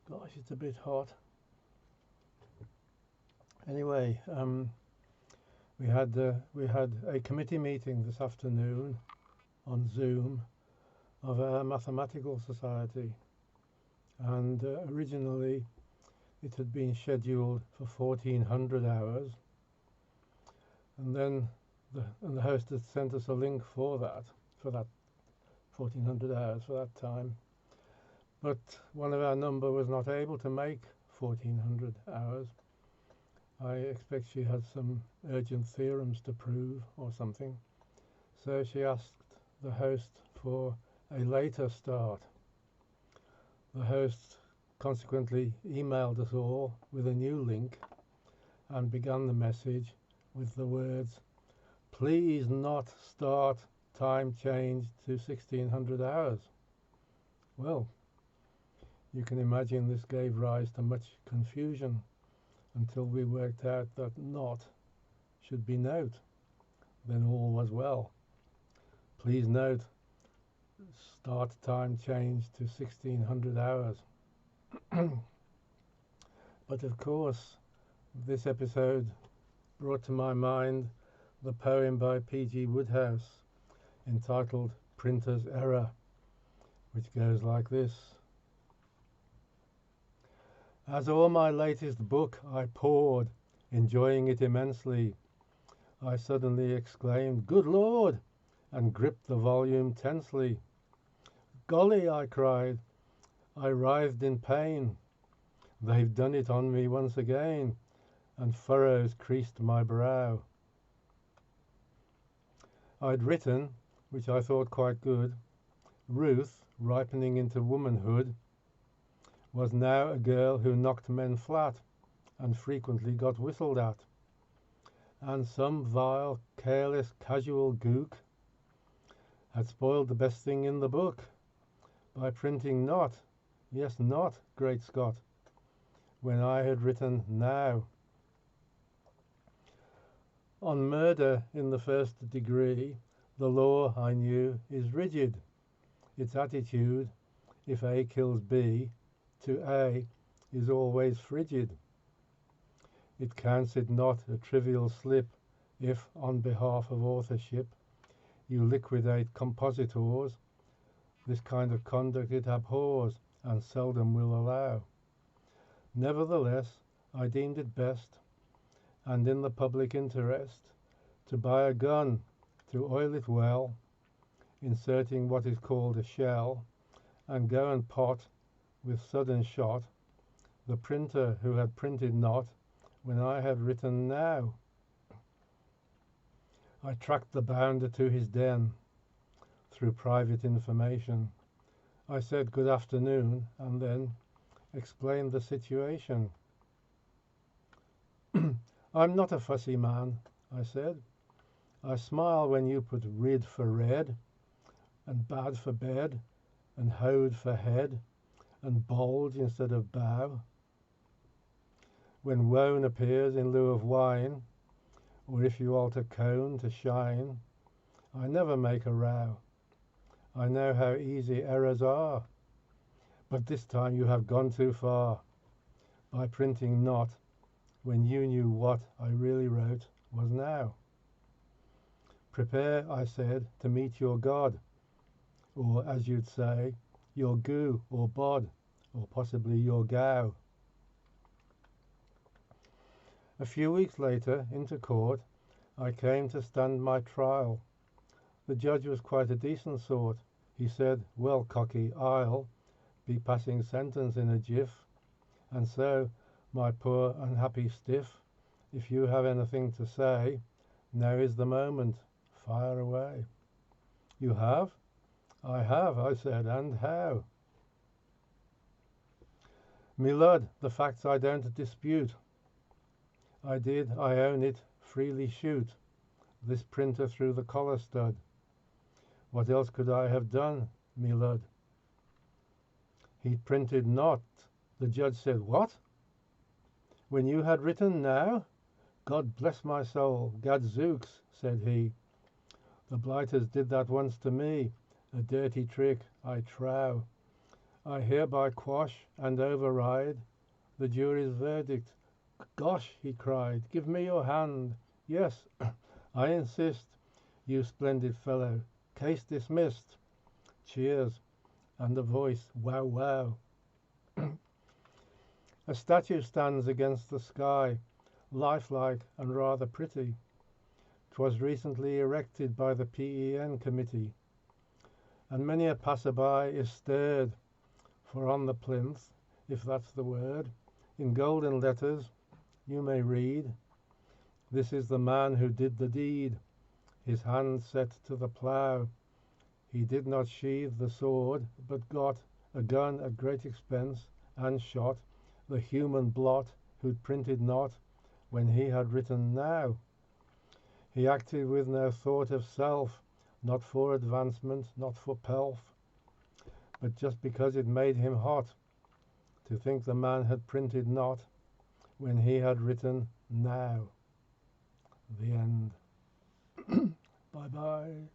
Gosh, it's a bit hot. Anyway, we had a committee meeting this afternoon on Zoom of our mathematical society, and originally it had been scheduled for 1400 hours, and then the host had sent us a link for that 1400 hours for that time. But one of our number was not able to make 1400 hours. I expect she had some urgent theorems to prove or something. So she asked the host for a later start. The host consequently emailed us all with a new link and began the message with the words, "Please not start time change to 1600 hours." Well, you can imagine this gave rise to much confusion until we worked out that not should be note. Then all was well. Please note, start time change to 1600 hours. But of course, this episode brought to my mind the poem by P.G. Wodehouse entitled Printer's Error, which goes like this. As o'er my latest book I pored, enjoying it immensely, I suddenly exclaimed, "Good Lord!" and gripped the volume tensely. "Golly!" I cried. I writhed in pain. They've done it on me once again, and furrows creased my brow. I'd written, which I thought quite good, Ruth, ripening into womanhood, was now a girl who knocked men flat and frequently got whistled at. And some vile, careless, casual gook had spoiled the best thing in the book by printing not, yes, not, great Scott, when I had written now. On murder in the first degree, the law, I knew, is rigid. Its attitude, if A kills B, to A is always frigid. It counts it not a trivial slip if, on behalf of authorship, you liquidate compositors. This kind of conduct it abhors and seldom will allow. Nevertheless, I deemed it best, and in the public interest, to buy a gun, to oil it well, inserting what is called a shell, and go and pot, with sudden shot, the printer who had printed not when I had written now. I tracked the bounder to his den through private information. I said good afternoon and then explained the situation. I'm not a fussy man, I said. I smile when you put rid for red, and bad for bed, and hode for head, and bulge instead of bow. When wone appears in lieu of wine, or if you alter cone to shine, I never make a row. I know how easy errors are, but this time you have gone too far by printing not when you knew what I really wrote was now. Prepare, I said, to meet your God, or as you'd say, your goo or bod, or possibly your gow. A few weeks later, into court, I came to stand my trial. The judge was quite a decent sort. He said, "Well, cocky, I'll be passing sentence in a jiff, and so, my poor unhappy stiff, if you have anything to say, now is the moment, fire away." "You have?" "I have," I said, "and how?" "Me lud, the facts I don't dispute. I did, I own it, freely shoot this printer through the collar stud. What else could I have done, me lud?" "He printed not." The judge said, "What? When you had written now?" "God bless my soul, gadzooks," said he. "The blighters did that once to me, a dirty trick, I trow. I hereby quash and override the jury's verdict. Gosh, he cried, give me your hand. Yes, I insist, you splendid fellow. Case dismissed. Cheers, and a voice, wow, wow. A statue stands against the sky, lifelike and rather pretty. 'Twas recently erected by the PEN committee, and many a passerby is stirred, for on the plinth, if that's the word, in golden letters you may read, this is the man who did the deed, his hand set to the plough. He did not sheathe the sword, but got a gun at great expense, and shot the human blot who'd printed not when he had written now. He acted with no thought of self, not for advancement, not for pelf, but just because it made him hot to think the man had printed not when he had written now. The end. Bye bye.